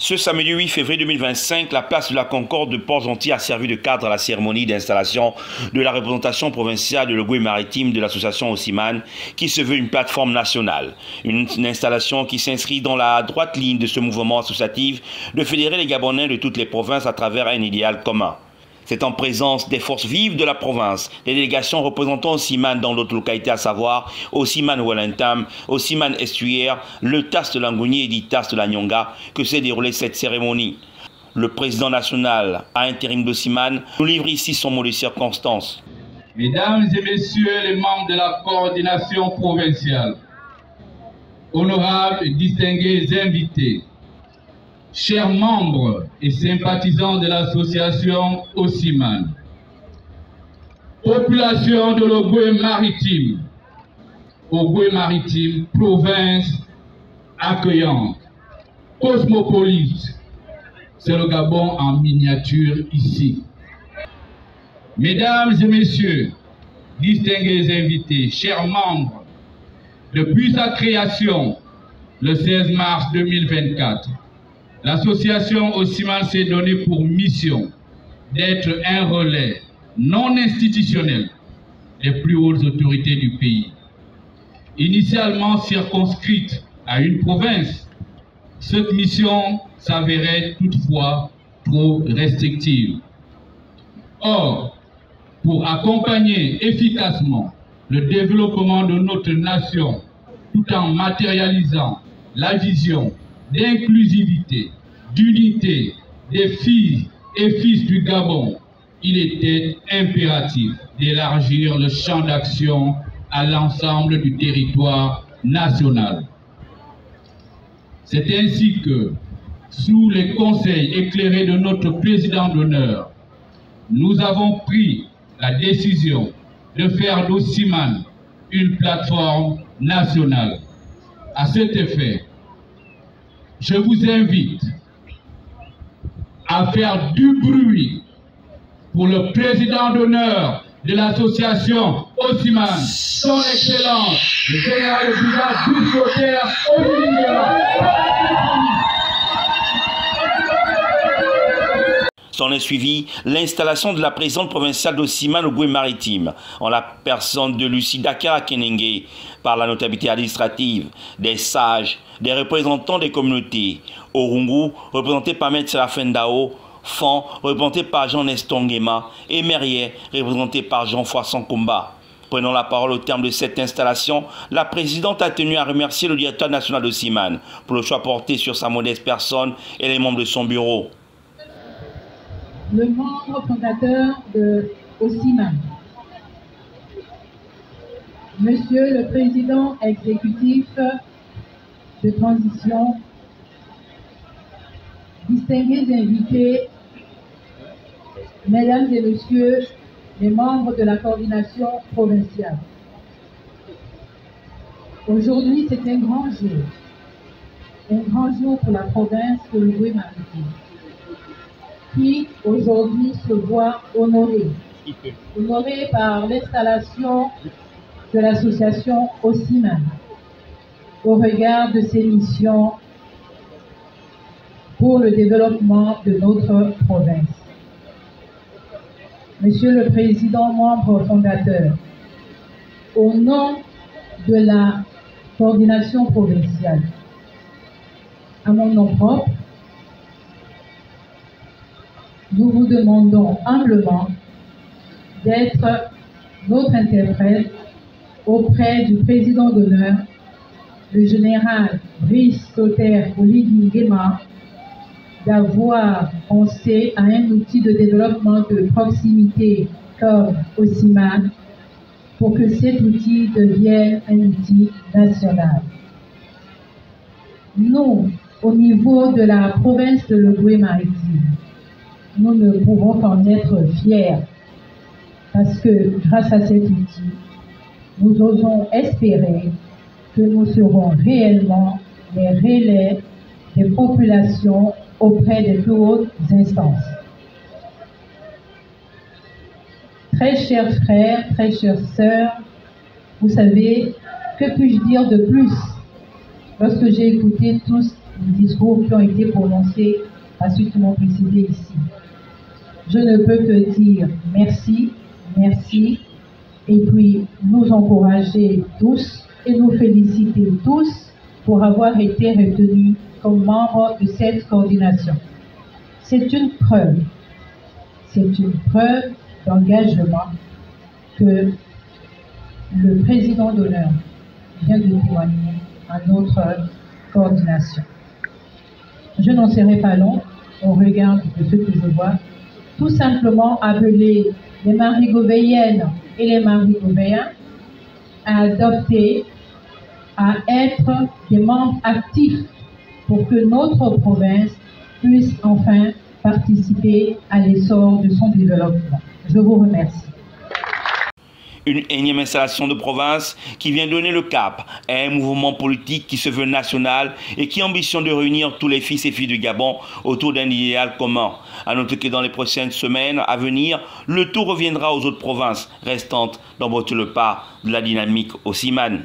Ce samedi 8 février 2025, la place de la Concorde de Port-Gentil a servi de cadre à la cérémonie d'installation de la représentation provinciale de l'Ogooué maritime de l'association Osiman, qui se veut une plateforme nationale. Une installation qui s'inscrit dans la droite ligne de ce mouvement associatif de fédérer les Gabonais de toutes les provinces à travers un idéal commun. C'est en présence des forces vives de la province, des délégations représentant Osiman dans d'autres localités, à savoir Osiman Wellentam, Osiman Estuaire, le TAS de Langouni et l'ITAS de la Nyonga, que s'est déroulée cette cérémonie. Le président national à intérim d'Osiman nous livre ici son mot de circonstance. Mesdames et messieurs les membres de la coordination provinciale, honorables et distingués invités, chers membres et sympathisants de l'association Osiman, population de l'Ogooué maritime, province accueillante, cosmopolite, c'est le Gabon en miniature ici. Mesdames et messieurs, distingués invités, chers membres, depuis sa création, le 16 mars 2024, l'association Osiman s'est donnée pour mission d'être un relais non institutionnel des plus hautes autorités du pays. Initialement circonscrite à une province, cette mission s'avérait toutefois trop restrictive. Or, pour accompagner efficacement le développement de notre nation, tout en matérialisant la vision d'inclusivité, d'unité des filles et fils du Gabon, il était impératif d'élargir le champ d'action à l'ensemble du territoire national. C'est ainsi que, sous les conseils éclairés de notre président d'honneur, nous avons pris la décision de faire d'Osiman une plateforme nationale. À cet effet, je vous invite à faire du bruit pour le président d'honneur de l'association Osiman, son Excellence, le général de brigade Buscotaire Olivera. S'en est suivi l'installation de la présidente provinciale d'Osiman au Ogooué maritime, en la personne de Lucie Dakara Kenenge, par la notabilité administrative, des sages, des représentants des communautés, Orungu, représenté par M. Serafendao, Fan, représenté par Jean Nestongema, et Merrier, représenté par Jean Foisson Komba. Prenant la parole au terme de cette installation, la présidente a tenu à remercier le directeur national d'Osiman pour le choix porté sur sa modeste personne et les membres de son bureau. Le membre fondateur de Osiman, Monsieur le Président exécutif de transition, distingués invités, Mesdames et Messieurs les membres de la coordination provinciale. Aujourd'hui, c'est un grand jour pour la province de l'Ogooué maritime, qui aujourd'hui se voit honorée par l'installation de l'association Osiman au regard de ses missions pour le développement de notre province. Monsieur le Président, membre fondateur, au nom de la coordination provinciale, à mon nom propre, nous vous demandons humblement d'être notre interprète auprès du président d'honneur, le général Brice Sauter Oligui Nguema, d'avoir pensé à un outil de développement de proximité comme Osiman pour que cet outil devienne un outil national. Nous, au niveau de la province de l'Ogooué maritime, nous ne pouvons qu'en être fiers parce que grâce à cet outil, nous osons espérer que nous serons réellement les relais des populations auprès des plus hautes instances. Très chers frères, très chères sœurs, vous savez, que puis-je dire de plus lorsque j'ai écouté tous les discours qui ont été prononcés par ceux qui m'ont précédé ici. Je ne peux que dire merci, merci, et puis nous encourager tous et nous féliciter tous pour avoir été retenus comme membres de cette coordination. C'est une preuve d'engagement que le président d'honneur vient de témoigner à notre coordination. Je n'en serai pas long au regard de ce que je vois. Tout simplement appeler les Marigovéennes et les Marigovéens à adopter, à être des membres actifs pour que notre province puisse enfin participer à l'essor de son développement. Je vous remercie. Une énième installation de province qui vient donner le cap à un mouvement politique qui se veut national et qui ambitionne de réunir tous les fils et filles du Gabon autour d'un idéal commun. À noter que dans les prochaines semaines à venir, le tour reviendra aux autres provinces restantes d'emboîter le pas de la dynamique Osiman.